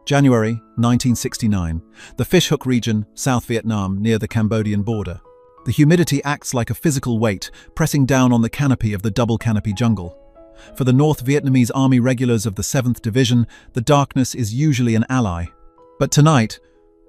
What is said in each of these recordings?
January 1969. The Fishhook region, South Vietnam, near the Cambodian border. The humidity acts like a physical weight, pressing down on the canopy of the double canopy jungle. For the North Vietnamese Army regulars of the 7th Division, the darkness is usually an ally. But tonight,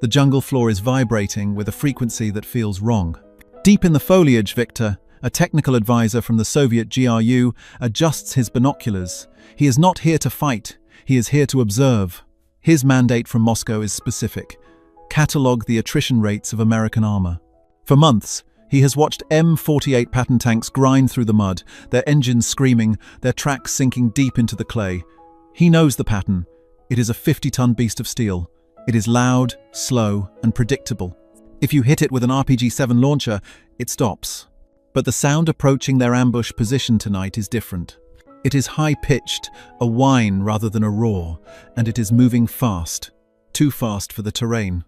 the jungle floor is vibrating with a frequency that feels wrong. Deep in the foliage, Victor, a technical advisor from the Soviet GRU, adjusts his binoculars. He is not here to fight, he is here to observe. His mandate from Moscow is specific: catalogue the attrition rates of American armor. For months, he has watched M48 Patton tanks grind through the mud, their engines screaming, their tracks sinking deep into the clay. He knows the pattern. It is a 50-ton beast of steel. It is loud, slow, and predictable. If you hit it with an RPG-7 launcher, it stops. But the sound approaching their ambush position tonight is different. It is high-pitched, a whine rather than a roar, and it is moving fast. Too fast for the terrain.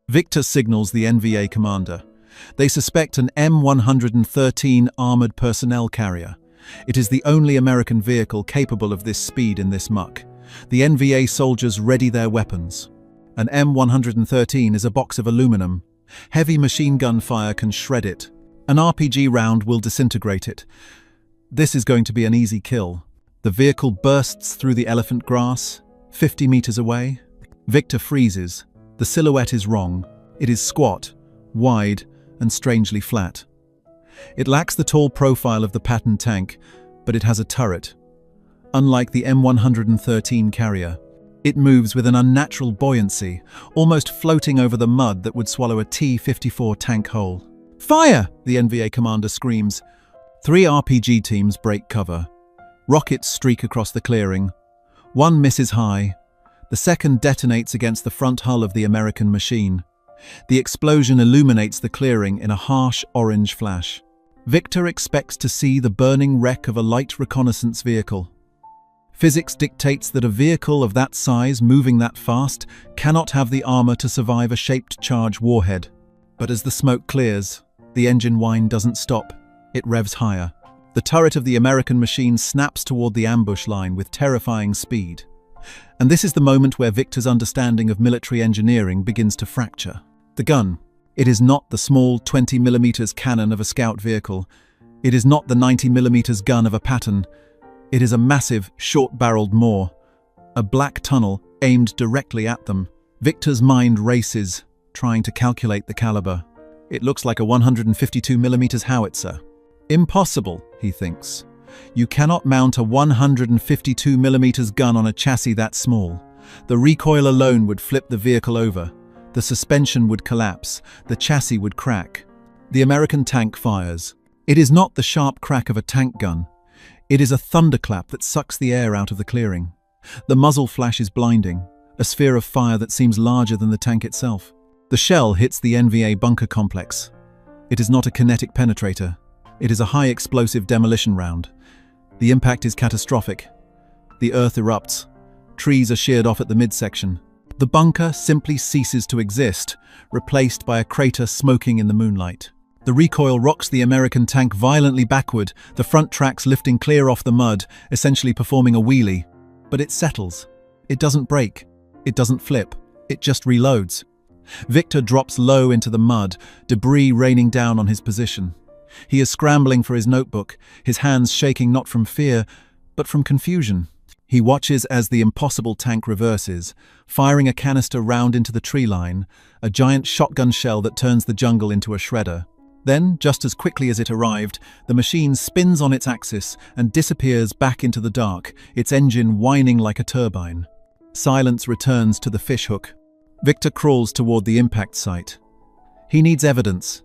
Victor signals the NVA commander. They suspect an M113 armored personnel carrier. It is the only American vehicle capable of this speed in this muck. The NVA soldiers ready their weapons. An M113 is a box of aluminum. Heavy machine gun fire can shred it. An RPG round will disintegrate it. This is going to be an easy kill. The vehicle bursts through the elephant grass, 50 meters away. Victor freezes. The silhouette is wrong. It is squat, wide, and strangely flat. It lacks the tall profile of the Patton tank, but it has a turret. Unlike the M113 carrier, it moves with an unnatural buoyancy, almost floating over the mud that would swallow a T-54 tank whole. "Fire!" the NVA commander screams. 3 RPG teams break cover. Rockets streak across the clearing. One misses high. The second detonates against the front hull of the American machine. The explosion illuminates the clearing in a harsh orange flash. Victor expects to see the burning wreck of a light reconnaissance vehicle. Physics dictates that a vehicle of that size moving that fast cannot have the armor to survive a shaped charge warhead. But as the smoke clears, the engine whine doesn't stop. It revs higher. The turret of the American machine snaps toward the ambush line with terrifying speed. And this is the moment where Victor's understanding of military engineering begins to fracture. The gun. It is not the small 20mm cannon of a scout vehicle. It is not the 90mm gun of a Patton. It is a massive, short-barreled Moore. A black tunnel aimed directly at them. Victor's mind races, trying to calculate the caliber. It looks like a 152mm howitzer. Impossible, he thinks. You cannot mount a 152mm gun on a chassis that small. The recoil alone would flip the vehicle over. The suspension would collapse. The chassis would crack. The American tank fires. It is not the sharp crack of a tank gun. It is a thunderclap that sucks the air out of the clearing. The muzzle flash is blinding, a sphere of fire that seems larger than the tank itself. The shell hits the NVA bunker complex. It is not a kinetic penetrator. It is a high-explosive demolition round. The impact is catastrophic. The earth erupts. Trees are sheared off at the midsection. The bunker simply ceases to exist, replaced by a crater smoking in the moonlight. The recoil rocks the American tank violently backward, the front tracks lifting clear off the mud, essentially performing a wheelie. But it settles. It doesn't break. It doesn't flip. It just reloads. Victor drops low into the mud, debris raining down on his position. He is scrambling for his notebook, his hands shaking not from fear, but from confusion. He watches as the impossible tank reverses, firing a canister round into the tree line, a giant shotgun shell that turns the jungle into a shredder. Then, just as quickly as it arrived, the machine spins on its axis and disappears back into the dark, its engine whining like a turbine. Silence returns to the fishhook. Victor crawls toward the impact site. He needs evidence.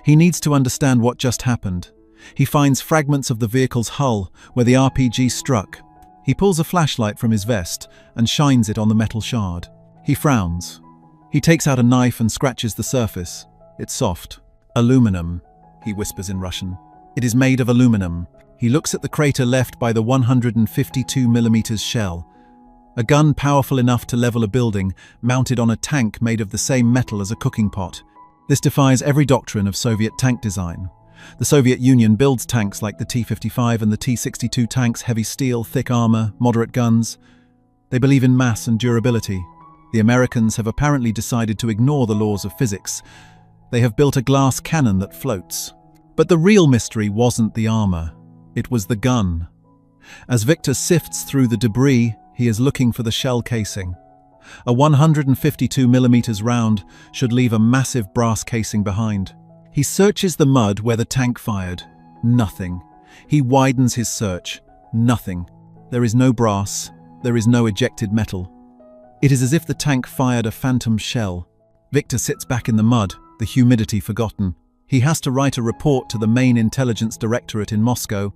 He needs to understand what just happened. He finds fragments of the vehicle's hull where the RPG struck. He pulls a flashlight from his vest and shines it on the metal shard. He frowns. He takes out a knife and scratches the surface. It's soft. "Aluminum," he whispers in Russian. "It is made of aluminum." He looks at the crater left by the 152mm shell. A gun powerful enough to level a building, mounted on a tank made of the same metal as a cooking pot. This defies every doctrine of Soviet tank design. The Soviet Union builds tanks like the T-55 and the T-62 tanks, heavy steel, thick armor, moderate guns. They believe in mass and durability. The Americans have apparently decided to ignore the laws of physics. They have built a glass cannon that floats. But the real mystery wasn't the armor. It was the gun. As Victor sifts through the debris, he is looking for the shell casing. A 152mm round should leave a massive brass casing behind. He searches the mud where the tank fired. Nothing. He widens his search. Nothing. There is no brass. There is no ejected metal. It is as if the tank fired a phantom shell. Victor sits back in the mud, the humidity forgotten. He has to write a report to the main intelligence directorate in Moscow.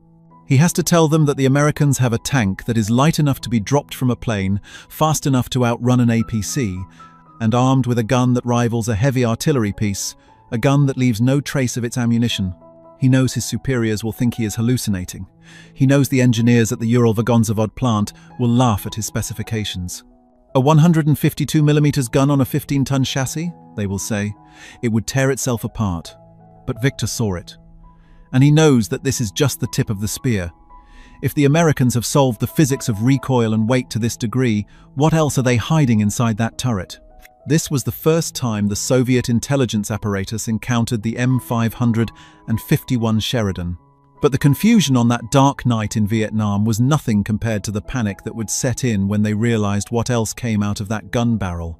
He has to tell them that the Americans have a tank that is light enough to be dropped from a plane, fast enough to outrun an APC, and armed with a gun that rivals a heavy artillery piece, a gun that leaves no trace of its ammunition. He knows his superiors will think he is hallucinating. He knows the engineers at the Uralvagonzavod plant will laugh at his specifications. A 152mm gun on a 15-ton chassis, they will say. It would tear itself apart. But Victor saw it. And he knows that this is just the tip of the spear. If the Americans have solved the physics of recoil and weight to this degree, what else are they hiding inside that turret? This was the first time the Soviet intelligence apparatus encountered the M551 Sheridan. But the confusion on that dark night in Vietnam was nothing compared to the panic that would set in when they realized what else came out of that gun barrel.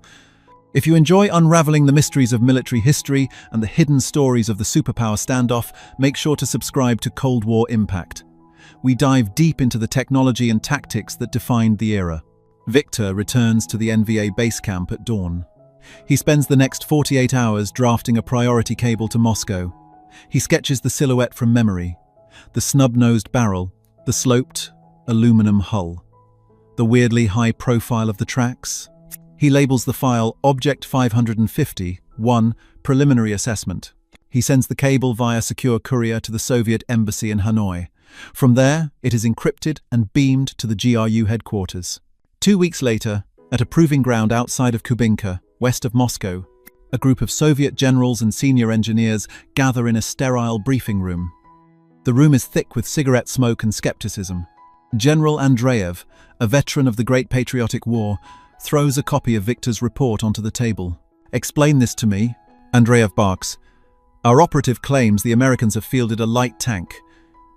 If you enjoy unraveling the mysteries of military history and the hidden stories of the superpower standoff, make sure to subscribe to Cold War Impact. We dive deep into the technology and tactics that defined the era. Victor returns to the NVA base camp at dawn. He spends the next 48 hours drafting a priority cable to Moscow. He sketches the silhouette from memory. The snub-nosed barrel, the sloped aluminum hull, the weirdly high profile of the tracks. He labels the file Object 550-1 Preliminary Assessment. He sends the cable via secure courier to the Soviet embassy in Hanoi. From there, it is encrypted and beamed to the GRU headquarters. 2 weeks later, at a proving ground outside of Kubinka, west of Moscow, a group of Soviet generals and senior engineers gather in a sterile briefing room. The room is thick with cigarette smoke and skepticism. General Andreev, a veteran of the Great Patriotic War, throws a copy of Victor's report onto the table. "Explain this to me," Andreev barks. "Our operative claims the Americans have fielded a light tank,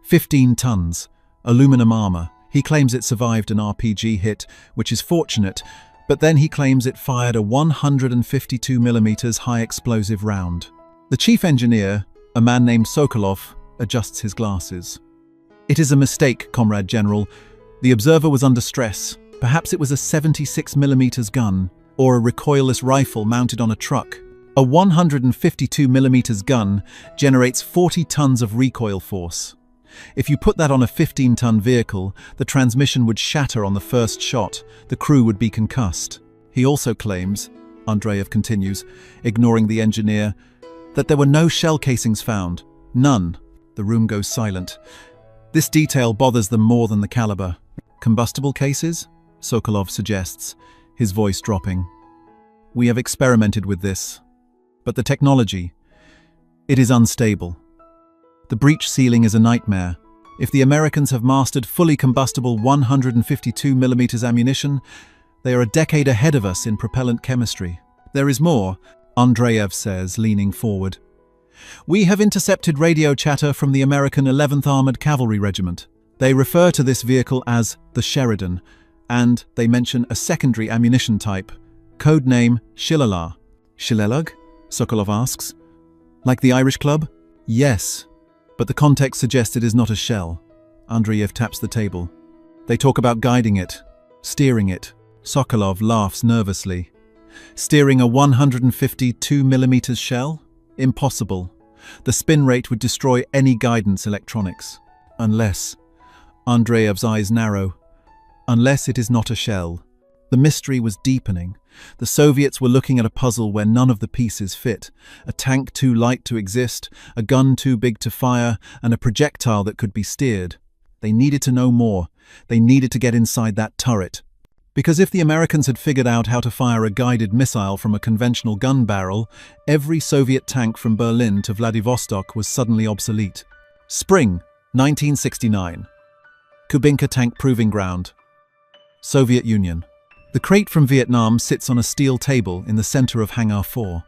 15 tons, aluminum armor. He claims it survived an RPG hit, which is fortunate, but then he claims it fired a 152mm high explosive round." The chief engineer, a man named Sokolov, adjusts his glasses. "It is a mistake, Comrade General. The observer was under stress. Perhaps it was a 76mm gun, or a recoilless rifle mounted on a truck. A 152mm gun generates 40 tons of recoil force. If you put that on a 15-ton vehicle, the transmission would shatter on the first shot. The crew would be concussed." He also claims, Andreev continues, ignoring the engineer, that there were no shell casings found. None. The room goes silent. This detail bothers them more than the caliber. "Combustible cases?" Sokolov suggests, his voice dropping. "We have experimented with this. But the technology, it is unstable. The breech sealing is a nightmare. If the Americans have mastered fully combustible 152mm ammunition, they are a decade ahead of us in propellant chemistry. There is more," Andreev says, leaning forward. "We have intercepted radio chatter from the American 11th Armored Cavalry Regiment. They refer to this vehicle as the Sheridan, and they mention a secondary ammunition type, code name Shilala." "Shilelug?" Sokolov asks. "Like the Irish club?" "Yes, but the context suggests it is not a shell." Andreev taps the table. "They talk about guiding it, steering it." Sokolov laughs nervously. "Steering a 152mm shell? Impossible. The spin rate would destroy any guidance electronics. Unless..." Andreev's eyes narrow. "Unless it is not a shell." The mystery was deepening. The Soviets were looking at a puzzle where none of the pieces fit. A tank too light to exist, a gun too big to fire, and a projectile that could be steered. They needed to know more. They needed to get inside that turret. Because if the Americans had figured out how to fire a guided missile from a conventional gun barrel, every Soviet tank from Berlin to Vladivostok was suddenly obsolete. Spring, 1969. Kubinka Tank Proving Ground. Soviet Union. The crate from Vietnam sits on a steel table in the center of Hangar 4.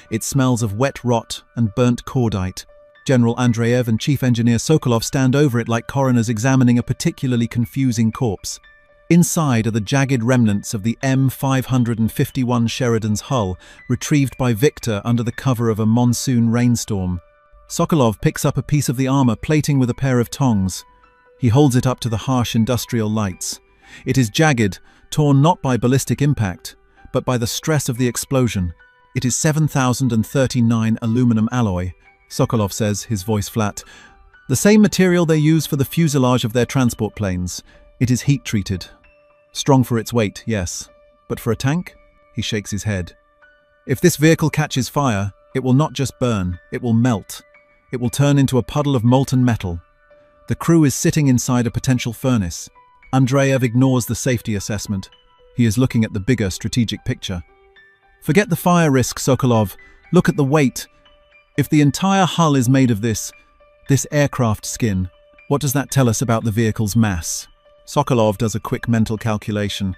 It smells of wet rot and burnt cordite. General Andreev and Chief Engineer Sokolov stand over it like coroners examining a particularly confusing corpse. Inside are the jagged remnants of the M551 Sheridan's hull, retrieved by Victor under the cover of a monsoon rainstorm. Sokolov picks up a piece of the armor, plating with a pair of tongs. He holds it up to the harsh industrial lights. It is jagged, torn not by ballistic impact, but by the stress of the explosion. It is 7039 aluminum alloy, Sokolov says, his voice flat. The same material they use for the fuselage of their transport planes. It is heat-treated. Strong for its weight, yes. But for a tank? He shakes his head. If this vehicle catches fire, it will not just burn, it will melt. It will turn into a puddle of molten metal. The crew is sitting inside a potential furnace. Andreev ignores the safety assessment. He is looking at the bigger strategic picture. Forget the fire risk, Sokolov. Look at the weight. If the entire hull is made of this aircraft skin, what does that tell us about the vehicle's mass? Sokolov does a quick mental calculation.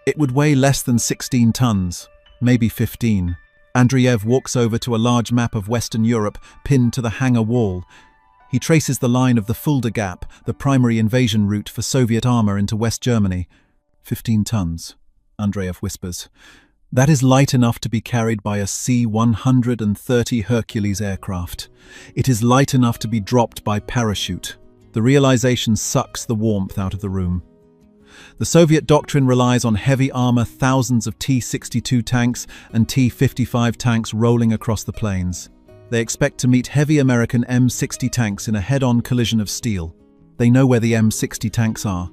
It would weigh less than 16 tons, maybe 15. Andreev walks over to a large map of Western Europe pinned to the hangar wall. He traces the line of the Fulda Gap, the primary invasion route for Soviet armor into West Germany. 15 tons, Andreev whispers. That is light enough to be carried by a C-130 Hercules aircraft. It is light enough to be dropped by parachute. The realization sucks the warmth out of the room. The Soviet doctrine relies on heavy armor, thousands of T-62 tanks and T-55 tanks rolling across the plains. They expect to meet heavy American M60 tanks in a head-on collision of steel. They know where the M60 tanks are.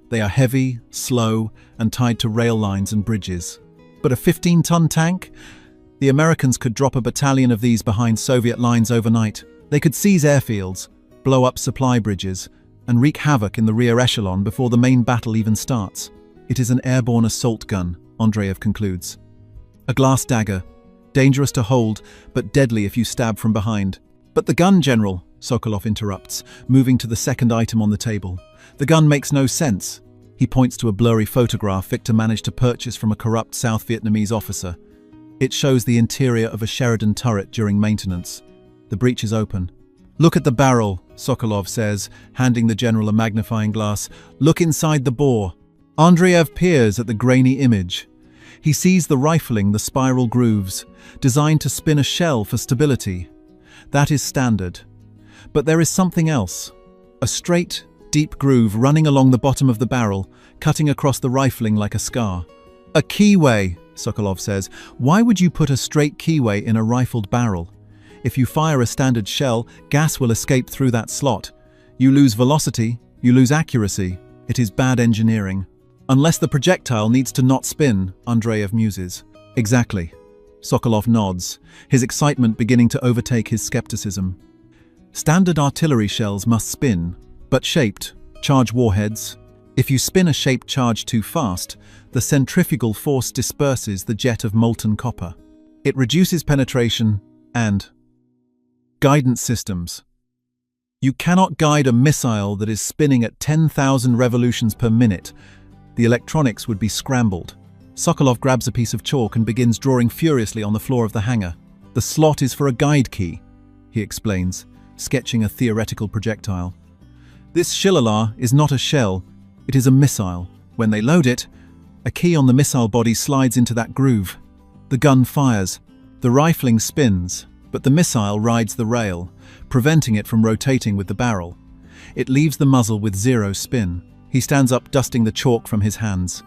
They are heavy, slow, and tied to rail lines and bridges. But a 15-ton tank? The Americans could drop a battalion of these behind Soviet lines overnight. They could seize airfields, blow up supply bridges, and wreak havoc in the rear echelon before the main battle even starts. It is an airborne assault gun, Andreev concludes. A glass dagger, dangerous to hold, but deadly if you stab from behind. But the gun, General, Sokolov interrupts, moving to the second item on the table. The gun makes no sense. He points to a blurry photograph Victor managed to purchase from a corrupt South Vietnamese officer. It shows the interior of a Sheridan turret during maintenance. The breech is open. Look at the barrel, Sokolov says, handing the general a magnifying glass. Look inside the bore. Andreev peers at the grainy image. He sees the rifling, the spiral grooves, designed to spin a shell for stability. That is standard. But there is something else. A straight, deep groove running along the bottom of the barrel, cutting across the rifling like a scar. A keyway, Sokolov says. Why would you put a straight keyway in a rifled barrel? If you fire a standard shell, gas will escape through that slot. You lose velocity, you lose accuracy. It is bad engineering. Unless the projectile needs to not spin, Andreev muses. Exactly. Sokolov nods, his excitement beginning to overtake his skepticism. Standard artillery shells must spin, but shaped, charge warheads. If you spin a shaped charge too fast, the centrifugal force disperses the jet of molten copper. It reduces penetration and guidance systems. You cannot guide a missile that is spinning at 10,000 revolutions per minute. The electronics would be scrambled. Sokolov grabs a piece of chalk and begins drawing furiously on the floor of the hangar. The slot is for a guide key, he explains, sketching a theoretical projectile. This shillelagh is not a shell, it is a missile. When they load it, a key on the missile body slides into that groove. The gun fires. The rifling spins, but the missile rides the rail, preventing it from rotating with the barrel. It leaves the muzzle with zero spin. He stands up, dusting the chalk from his hands.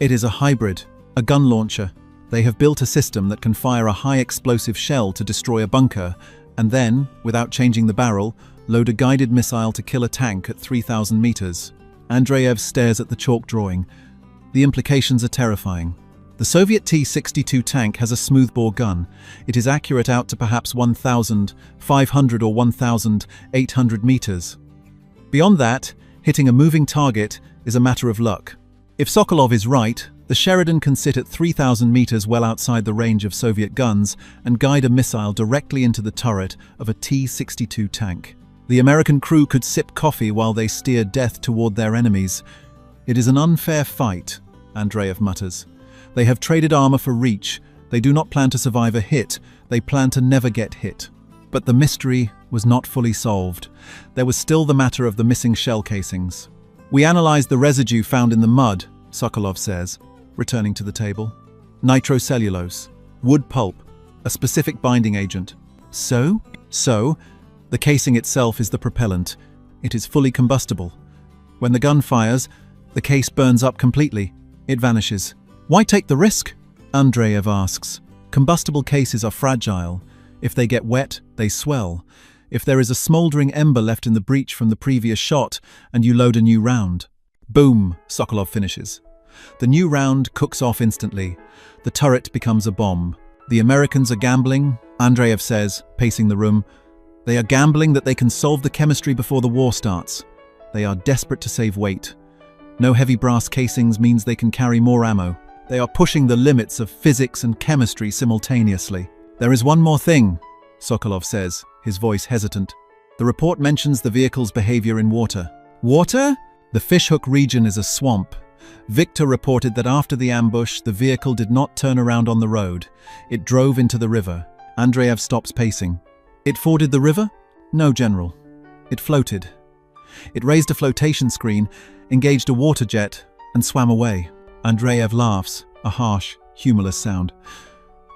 It is a hybrid, a gun launcher. They have built a system that can fire a high-explosive shell to destroy a bunker, and then, without changing the barrel, load a guided missile to kill a tank at 3,000 meters. Andreev stares at the chalk drawing. The implications are terrifying. The Soviet T-62 tank has a smoothbore gun. It is accurate out to perhaps 1,500 or 1,800 meters. Beyond that, hitting a moving target is a matter of luck. If Sokolov is right, the Sheridan can sit at 3,000 meters well outside the range of Soviet guns and guide a missile directly into the turret of a T-62 tank. The American crew could sip coffee while they steer death toward their enemies. It is an unfair fight, Andreev mutters. They have traded armor for reach. They do not plan to survive a hit. They plan to never get hit. But the mystery was not fully solved. There was still the matter of the missing shell casings. We analyzed the residue found in the mud, Sokolov says, returning to the table. Nitrocellulose, wood pulp, a specific binding agent. So, the casing itself is the propellant. It is fully combustible. When the gun fires, the case burns up completely. It vanishes. Why take the risk? Andreev asks. Combustible cases are fragile. If they get wet, they swell. If there is a smoldering ember left in the breech from the previous shot, and you load a new round. Boom, Sokolov finishes. The new round cooks off instantly. The turret becomes a bomb. The Americans are gambling, Andreev says, pacing the room. They are gambling that they can solve the chemistry before the war starts. They are desperate to save weight. No heavy brass casings means they can carry more ammo. They are pushing the limits of physics and chemistry simultaneously. There is one more thing, Sokolov says, his voice hesitant. The report mentions the vehicle's behavior in water. Water? The Fishhook region is a swamp. Victor reported that after the ambush, the vehicle did not turn around on the road. It drove into the river. Andreev stops pacing. It forded the river? No, General. It floated. It raised a flotation screen, engaged a water jet, and swam away. Andreev laughs, a harsh, humorless sound.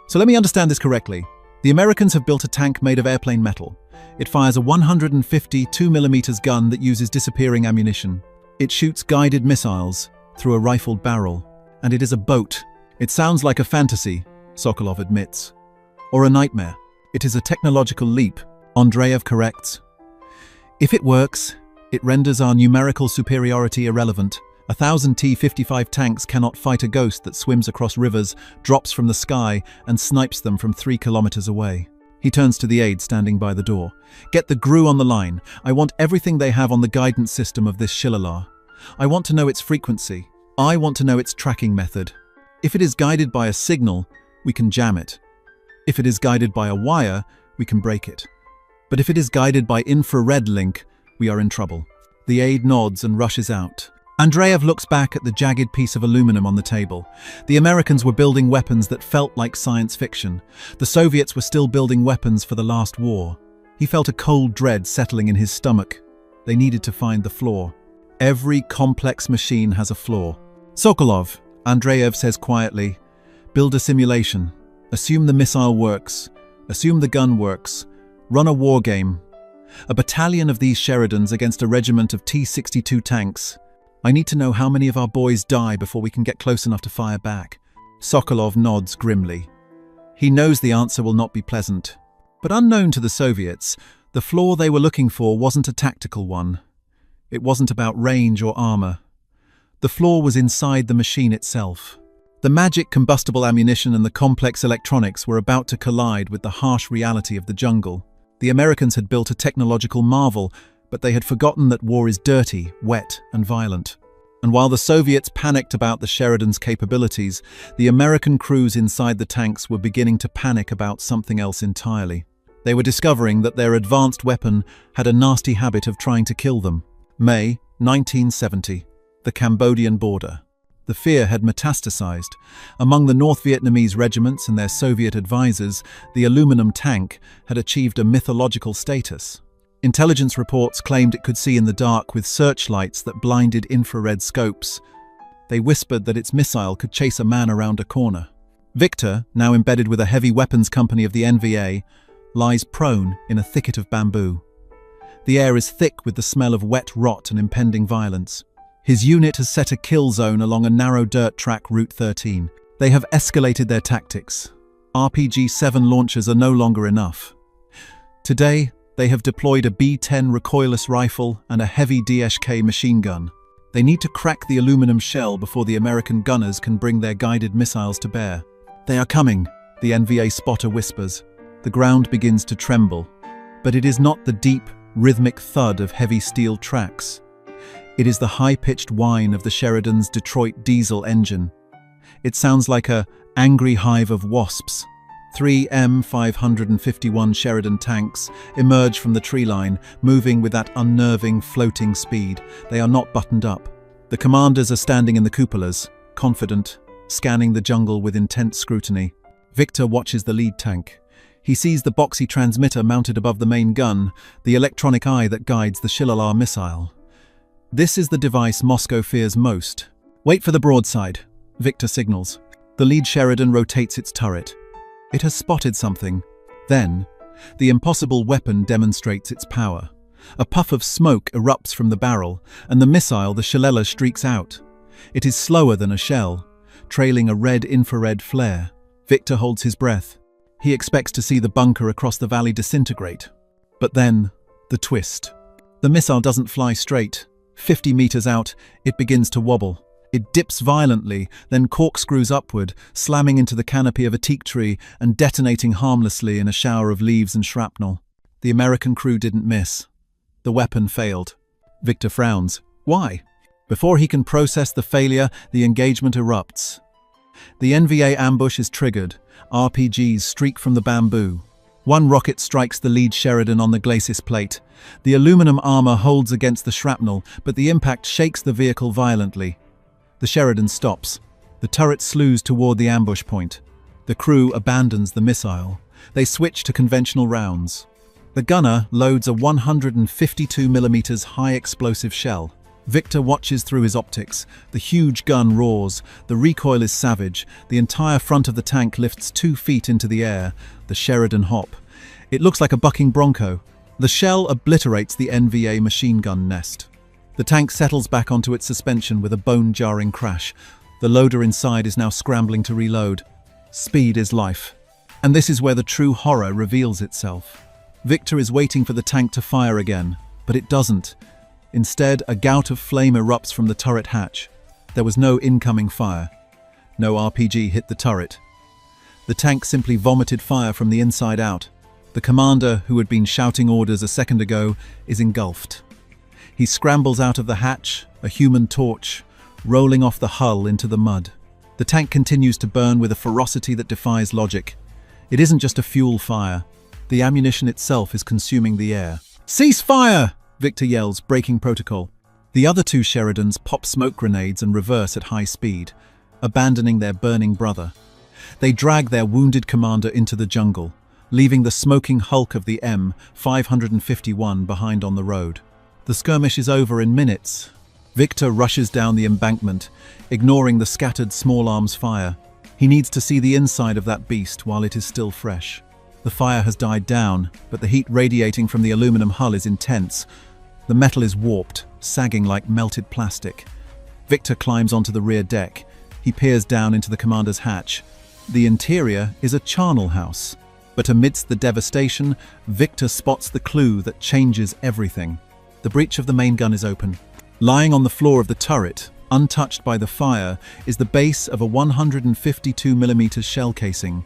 So let me understand this correctly. The Americans have built a tank made of airplane metal. It fires a 150 2mm gun that uses disappearing ammunition. It shoots guided missiles through a rifled barrel. And it is a boat. It sounds like a fantasy, Sokolov admits. Or a nightmare. It is a technological leap, Andreev corrects. If it works, it renders our numerical superiority irrelevant. 1,000 T-55 tanks cannot fight a ghost that swims across rivers, drops from the sky, and snipes them from 3 kilometers away. He turns to the aide standing by the door. Get the GRU on the line. I want everything they have on the guidance system of this Shillelagh. I want to know its frequency. I want to know its tracking method. If it is guided by a signal, we can jam it. If it is guided by a wire, we can break it. But if it is guided by infrared link, we are in trouble. The aide nods and rushes out. Andreev looks back at the jagged piece of aluminum on the table. The Americans were building weapons that felt like science fiction. The Soviets were still building weapons for the last war. He felt a cold dread settling in his stomach. They needed to find the flaw. Every complex machine has a flaw. Sokolov, Andreev says quietly, build a simulation. Assume the missile works. Assume the gun works. Run a war game. A battalion of these Sheridans against a regiment of T-62 tanks. I need to know how many of our boys die before we can get close enough to fire back. Sokolov nods grimly. He knows the answer will not be pleasant. But unknown to the Soviets, the flaw they were looking for wasn't a tactical one. It wasn't about range or armor. The flaw was inside the machine itself. The magic combustible ammunition and the complex electronics were about to collide with the harsh reality of the jungle. The Americans had built a technological marvel, but they had forgotten that war is dirty, wet, and violent. And while the Soviets panicked about the Sheridan's capabilities, the American crews inside the tanks were beginning to panic about something else entirely. They were discovering that their advanced weapon had a nasty habit of trying to kill them. May 1970, the Cambodian border. The fear had metastasized. Among the North Vietnamese regiments and their Soviet advisors, the aluminum tank had achieved a mythological status. Intelligence reports claimed it could see in the dark with searchlights that blinded infrared scopes. They whispered that its missile could chase a man around a corner. Victor, now embedded with a heavy weapons company of the NVA, lies prone in a thicket of bamboo. The air is thick with the smell of wet rot and impending violence. His unit has set a kill zone along a narrow dirt track Route 13. They have escalated their tactics. RPG-7 launchers are no longer enough. Today, they have deployed a B-10 recoilless rifle and a heavy DSK machine gun. They need to crack the aluminum shell before the American gunners can bring their guided missiles to bear. They are coming, the NVA spotter whispers. The ground begins to tremble. But it is not the deep, rhythmic thud of heavy steel tracks. It is the high-pitched whine of the Sheridan's Detroit diesel engine. It sounds like an angry hive of wasps. 3 M551 Sheridan tanks emerge from the tree line, moving with that unnerving, floating speed. They are not buttoned up. The commanders are standing in the cupolas, confident, scanning the jungle with intense scrutiny. Victor watches the lead tank. He sees the boxy transmitter mounted above the main gun, the electronic eye that guides the Shilal missile. This is the device Moscow fears most. "Wait for the broadside," Victor signals. The lead Sheridan rotates its turret. It has spotted something. Then, the impossible weapon demonstrates its power. A puff of smoke erupts from the barrel, and the missile, the Shilal, streaks out. It is slower than a shell, trailing a red infrared flare. Victor holds his breath. He expects to see the bunker across the valley disintegrate. But then, the twist. The missile doesn't fly straight. 50 meters out, it begins to wobble. It dips violently, then corkscrews upward, slamming into the canopy of a teak tree and detonating harmlessly in a shower of leaves and shrapnel. The American crew didn't miss. The weapon failed. Victor frowns. Why? Before he can process the failure, the engagement erupts. The NVA ambush is triggered. RPGs streak from the bamboo. One rocket strikes the lead Sheridan on the glacis plate. The aluminum armor holds against the shrapnel, but the impact shakes the vehicle violently. The Sheridan stops. The turret slews toward the ambush point. The crew abandons the missile. They switch to conventional rounds. The gunner loads a 152mm high-explosive shell. Victor watches through his optics. The huge gun roars. The recoil is savage. The entire front of the tank lifts 2 feet into the air. The Sheridan hop. It looks like a bucking bronco. The shell obliterates the NVA machine gun nest. The tank settles back onto its suspension with a bone-jarring crash. The loader inside is now scrambling to reload. Speed is life. And this is where the true horror reveals itself. Victor is waiting for the tank to fire again, but it doesn't. Instead, a gout of flame erupts from the turret hatch. There was no incoming fire. No RPG hit the turret. The tank simply vomited fire from the inside out. The commander, who had been shouting orders a second ago, is engulfed. He scrambles out of the hatch, a human torch, rolling off the hull into the mud. The tank continues to burn with a ferocity that defies logic. It isn't just a fuel fire. The ammunition itself is consuming the air. "Cease fire!" Victor yells, breaking protocol. The other 2 Sheridans pop smoke grenades and reverse at high speed, abandoning their burning brother. They drag their wounded commander into the jungle, leaving the smoking hulk of the M551 behind on the road. The skirmish is over in minutes. Victor rushes down the embankment, ignoring the scattered small arms fire. He needs to see the inside of that beast while it is still fresh. The fire has died down, but the heat radiating from the aluminum hull is intense. The metal is warped, sagging like melted plastic. Victor climbs onto the rear deck. He peers down into the commander's hatch. The interior is a charnel house. But amidst the devastation, Victor spots the clue that changes everything. The breech of the main gun is open. Lying on the floor of the turret, untouched by the fire, is the base of a 152mm shell casing.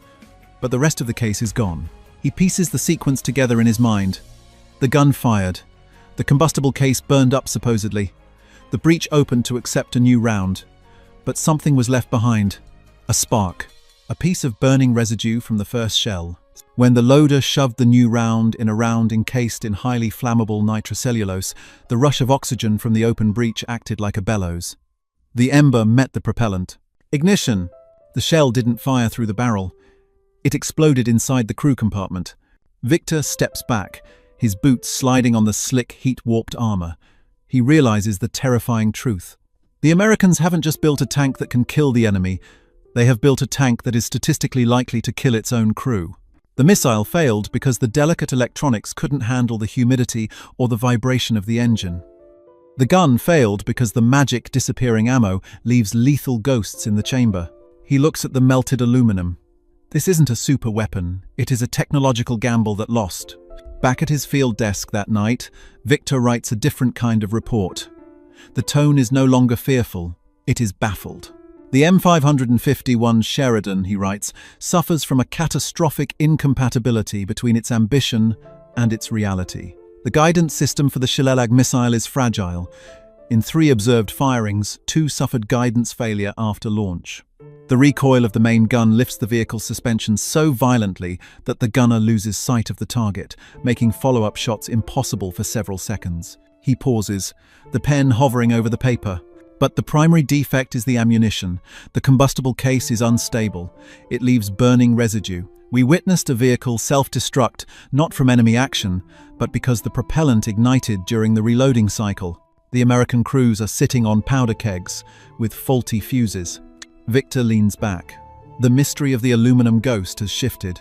But the rest of the case is gone. He pieces the sequence together in his mind. The gun fired. The combustible case burned up supposedly. The breech opened to accept a new round. But something was left behind. A spark. A piece of burning residue from the first shell. When the loader shoved the new round in a round encased in highly flammable nitrocellulose, the rush of oxygen from the open breech acted like a bellows. The ember met the propellant. Ignition! The shell didn't fire through the barrel. It exploded inside the crew compartment. Victor steps back, his boots sliding on the slick, heat-warped armor. He realizes the terrifying truth. The Americans haven't just built a tank that can kill the enemy. They have built a tank that is statistically likely to kill its own crew. The missile failed because the delicate electronics couldn't handle the humidity or the vibration of the engine. The gun failed because the magic disappearing ammo leaves lethal ghosts in the chamber. He looks at the melted aluminum. This isn't a super weapon, it is a technological gamble that lost. Back at his field desk that night, Victor writes a different kind of report. The tone is no longer fearful, it is baffled. The M551 Sheridan, he writes, suffers from a catastrophic incompatibility between its ambition and its reality. The guidance system for the Shilal missile is fragile. In 3 observed firings, 2 suffered guidance failure after launch. The recoil of the main gun lifts the vehicle's suspension so violently that the gunner loses sight of the target, making follow-up shots impossible for several seconds. He pauses, the pen hovering over the paper. But the primary defect is the ammunition. The combustible case is unstable. It leaves burning residue. We witnessed a vehicle self-destruct, not from enemy action, but because the propellant ignited during the reloading cycle. The American crews are sitting on powder kegs with faulty fuses. Victor leans back. The mystery of the aluminum ghost has shifted.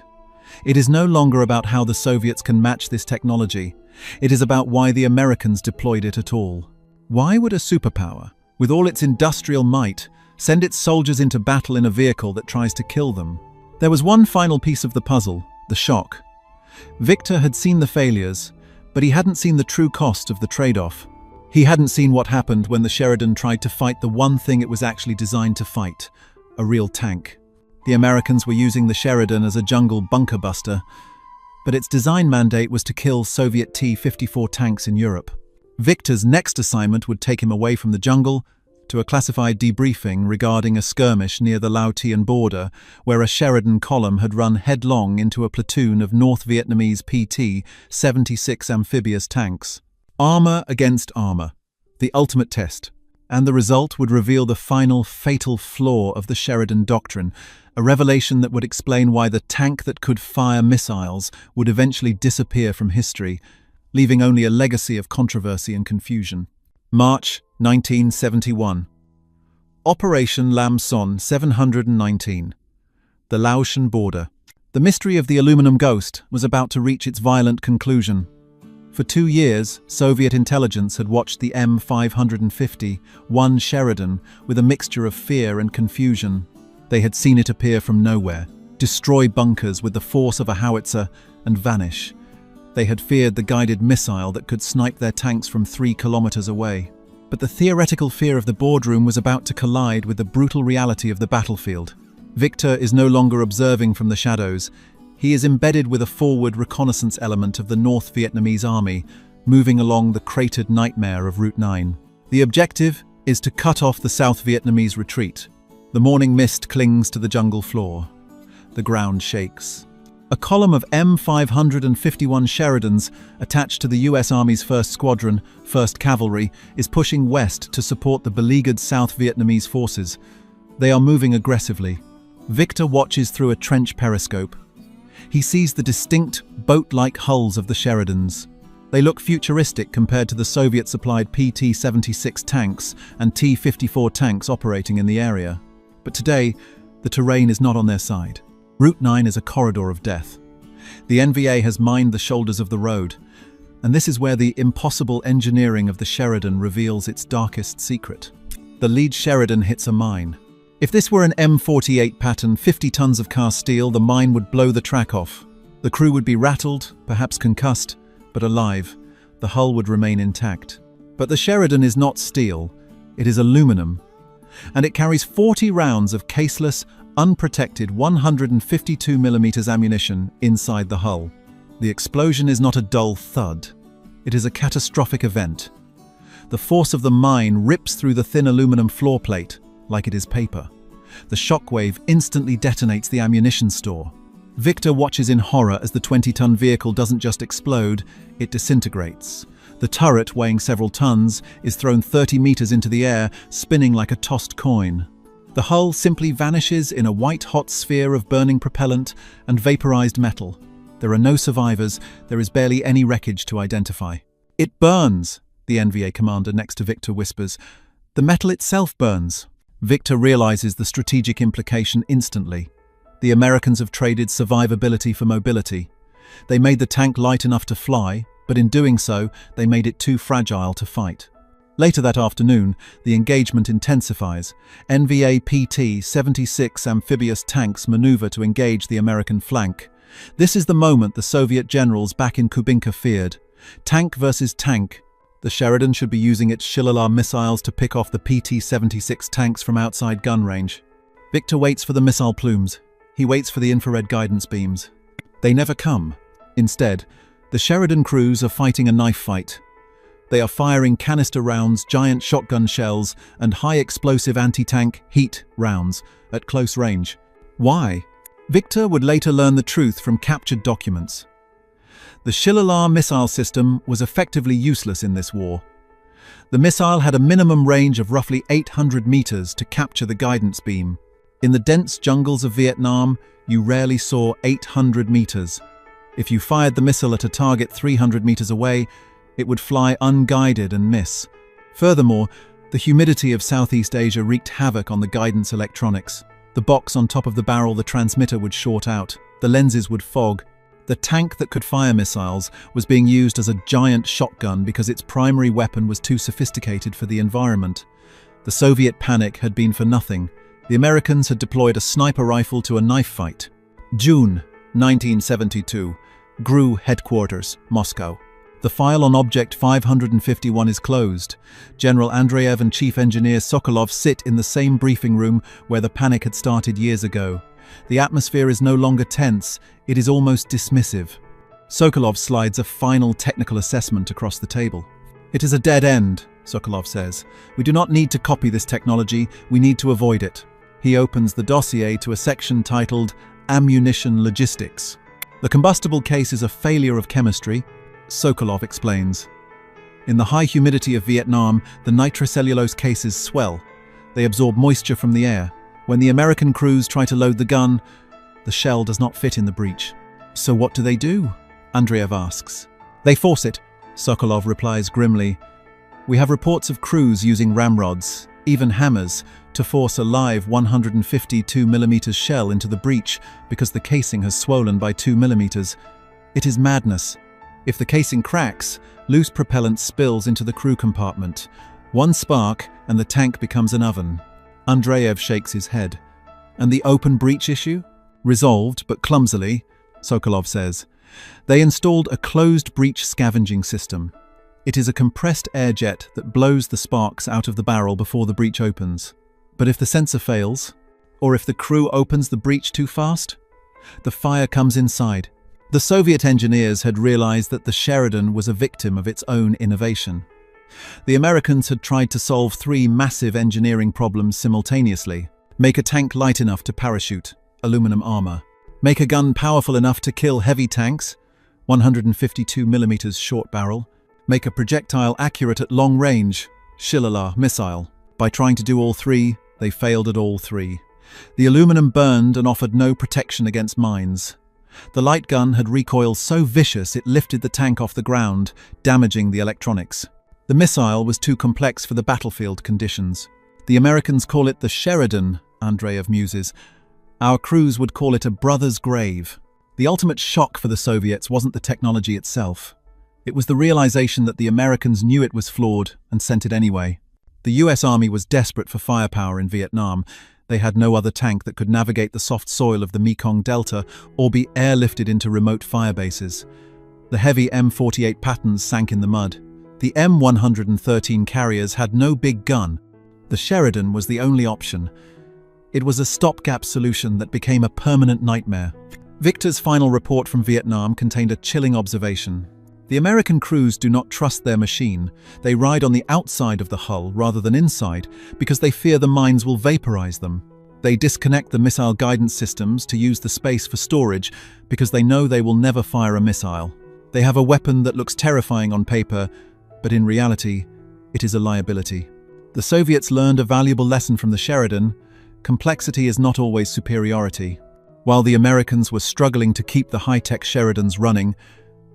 It is no longer about how the Soviets can match this technology. It is about why the Americans deployed it at all. Why would a superpower, with all its industrial might, send its soldiers into battle in a vehicle that tries to kill them? There was one final piece of the puzzle, the shock. Victor had seen the failures, but he hadn't seen the true cost of the trade-off. He hadn't seen what happened when the Sheridan tried to fight the one thing it was actually designed to fight, a real tank. The Americans were using the Sheridan as a jungle bunker buster, but its design mandate was to kill Soviet T-54 tanks in Europe. Victor's next assignment would take him away from the jungle to a classified debriefing regarding a skirmish near the Laotian border, where a Sheridan column had run headlong into a platoon of North Vietnamese PT-76 amphibious tanks. Armor against armor, the ultimate test, and the result would reveal the final fatal flaw of the Sheridan doctrine, a revelation that would explain why the tank that could fire missiles would eventually disappear from history, leaving only a legacy of controversy and confusion. March 1971. Operation Lam Son 719. The Laotian border. The mystery of the aluminum ghost was about to reach its violent conclusion. For 2 years, Soviet intelligence had watched the M551 Sheridan with a mixture of fear and confusion. They had seen it appear from nowhere, destroy bunkers with the force of a howitzer, and vanish. They had feared the guided missile that could snipe their tanks from 3 kilometers away. But the theoretical fear of the boardroom was about to collide with the brutal reality of the battlefield. Victor is no longer observing from the shadows. He is embedded with a forward reconnaissance element of the North Vietnamese army, moving along the cratered nightmare of Route 9. The objective is to cut off the South Vietnamese retreat. The morning mist clings to the jungle floor. The ground shakes. A column of M551 Sheridans, attached to the US Army's 1st Squadron, 1st Cavalry, is pushing west to support the beleaguered South Vietnamese forces. They are moving aggressively. Victor watches through a trench periscope. He sees the distinct, boat-like hulls of the Sheridans. They look futuristic compared to the Soviet-supplied PT-76 tanks and T-54 tanks operating in the area. But today, the terrain is not on their side. Route 9 is a corridor of death. The NVA has mined the shoulders of the road, and this is where the impossible engineering of the Sheridan reveals its darkest secret. The lead Sheridan hits a mine. If this were an M48 pattern, 50 tons of cast steel, the mine would blow the track off. The crew would be rattled, perhaps concussed, but alive. The hull would remain intact. But the Sheridan is not steel, it is aluminum. And it carries 40 rounds of caseless, unprotected 152mm ammunition inside the hull. The explosion is not a dull thud. It is a catastrophic event. The force of the mine rips through the thin aluminum floor plate like it is paper. The shockwave instantly detonates the ammunition store. Victor watches in horror as the 20-ton vehicle doesn't just explode, it disintegrates. The turret, weighing several tons, is thrown 30 meters into the air, spinning like a tossed coin. The hull simply vanishes in a white-hot sphere of burning propellant and vaporized metal. There are no survivors, there is barely any wreckage to identify. "It burns," the NVA commander next to Victor whispers. "The metal itself burns." Victor realizes the strategic implication instantly. The Americans have traded survivability for mobility. They made the tank light enough to fly, but in doing so, they made it too fragile to fight. Later that afternoon, the engagement intensifies. NVA PT-76 amphibious tanks maneuver to engage the American flank. This is the moment the Soviet generals back in Kubinka feared. Tank versus tank. The Sheridan should be using its Shilala missiles to pick off the PT-76 tanks from outside gun range. Victor waits for the missile plumes. He waits for the infrared guidance beams. They never come. Instead, the Sheridan crews are fighting a knife fight. They are firing canister rounds, giant shotgun shells, and high-explosive anti-tank heat rounds at close range. Why? Victor would later learn the truth from captured documents. The Shilala missile system was effectively useless in this war. The missile had a minimum range of roughly 800 meters to capture the guidance beam. In the dense jungles of Vietnam, you rarely saw 800 meters. If you fired the missile at a target 300 meters away, it would fly unguided and miss. Furthermore, the humidity of Southeast Asia wreaked havoc on the guidance electronics. The box on top of the barrel, the transmitter, would short out. The lenses would fog. The tank that could fire missiles was being used as a giant shotgun because its primary weapon was too sophisticated for the environment. The Soviet panic had been for nothing. The Americans had deployed a sniper rifle to a knife fight. June 1972. GRU Headquarters, Moscow. The file on Object 551 is closed. General Andreev and Chief Engineer Sokolov sit in the same briefing room where the panic had started years ago. The atmosphere is no longer tense, it is almost dismissive. Sokolov slides a final technical assessment across the table. "It is a dead end," Sokolov says. "We do not need to copy this technology, we need to avoid it." He opens the dossier to a section titled Ammunition Logistics. "The combustible case is a failure of chemistry," Sokolov explains. "In the high humidity of Vietnam, the nitrocellulose cases swell. They absorb moisture from the air. When the American crews try to load the gun, the shell does not fit in the breech." "So what do they do?" Andreev asks. "They force it," Sokolov replies grimly. "We have reports of crews using ramrods, even hammers, to force a live 152mm shell into the breech because the casing has swollen by 2mm. It is madness. If the casing cracks, loose propellant spills into the crew compartment. One spark and the tank becomes an oven." Andreev shakes his head. "And the open breech issue?" "Resolved, but clumsily," Sokolov says. "They installed a closed breech scavenging system. It is a compressed air jet that blows the sparks out of the barrel before the breech opens. But if the sensor fails, or if the crew opens the breech too fast, the fire comes inside." The Soviet engineers had realized that the Sheridan was a victim of its own innovation. The Americans had tried to solve 3 massive engineering problems simultaneously. Make a tank light enough to parachute, aluminum armor. Make a gun powerful enough to kill heavy tanks, 152mm short barrel. Make a projectile accurate at long range, Shillelagh missile. By trying to do all 3, they failed at all 3. The aluminum burned and offered no protection against mines. The light gun had recoil so vicious it lifted the tank off the ground, damaging the electronics. The missile was too complex for the battlefield conditions. "The Americans call it the Sheridan," Andreev muses. "Our crews would call it a brother's grave." The ultimate shock for the Soviets wasn't the technology itself. It was the realization that the Americans knew it was flawed and sent it anyway. The US Army was desperate for firepower in Vietnam. They had no other tank that could navigate the soft soil of the Mekong Delta or be airlifted into remote fire bases. The heavy M48 Pattons sank in the mud. The M113 carriers had no big gun. The Sheridan was the only option. It was a stopgap solution that became a permanent nightmare. Victor's final report from Vietnam contained a chilling observation. The American crews do not trust their machine. They ride on the outside of the hull rather than inside because they fear the mines will vaporize them. They disconnect the missile guidance systems to use the space for storage because they know they will never fire a missile. They have a weapon that looks terrifying on paper, but in reality, it is a liability. The Soviets learned a valuable lesson from the Sheridan. Complexity is not always superiority. While the Americans were struggling to keep the high-tech Sheridans running,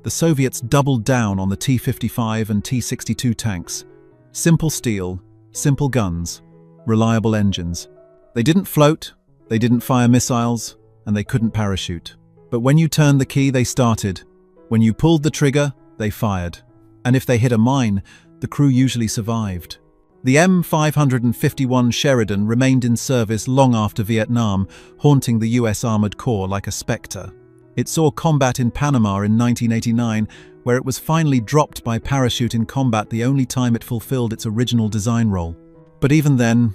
the Soviets doubled down on the T-55 and T-62 tanks. Simple steel, simple guns, reliable engines. They didn't float, they didn't fire missiles, and they couldn't parachute. But when you turned the key, they started. When you pulled the trigger, they fired. And if they hit a mine, the crew usually survived. The M551 Sheridan remained in service long after Vietnam, haunting the US Armored Corps like a spectre. It saw combat in Panama in 1989, where it was finally dropped by parachute in combat, the only time it fulfilled its original design role. But even then,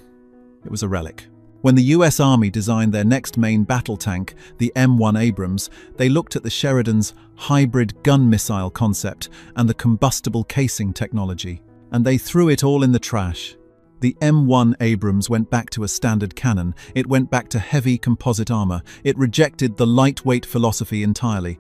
it was a relic. When the US Army designed their next main battle tank, the M1 Abrams, they looked at the Sheridan's hybrid gun missile concept and the combustible casing technology, and they threw it all in the trash. The M1 Abrams went back to a standard cannon. It went back to heavy composite armor. It rejected the lightweight philosophy entirely.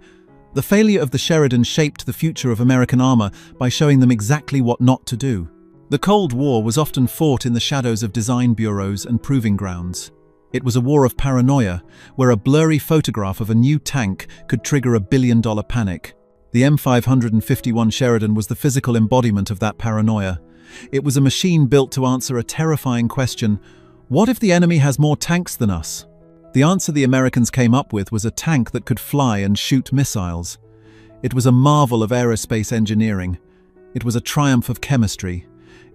The failure of the Sheridan shaped the future of American armor by showing them exactly what not to do. The Cold War was often fought in the shadows of design bureaus and proving grounds. It was a war of paranoia, where a blurry photograph of a new tank could trigger a billion-dollar panic. The M551 Sheridan was the physical embodiment of that paranoia. It was a machine built to answer a terrifying question: what if the enemy has more tanks than us? The answer the Americans came up with was a tank that could fly and shoot missiles. It was a marvel of aerospace engineering. It was a triumph of chemistry.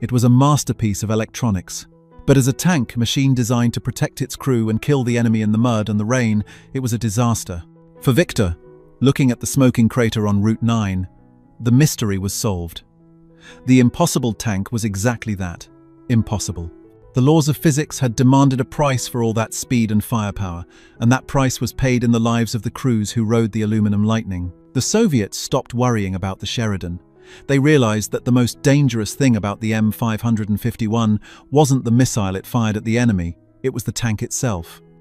It was a masterpiece of electronics. But as a tank machine designed to protect its crew and kill the enemy in the mud and the rain, it was a disaster. For Victor, looking at the smoking crater on Route 9, the mystery was solved. The impossible tank was exactly that: impossible. The laws of physics had demanded a price for all that speed and firepower, and that price was paid in the lives of the crews who rode the aluminum lightning. The Soviets stopped worrying about the Sheridan. They realized that the most dangerous thing about the M551 wasn't the missile it fired at the enemy, it was the tank itself.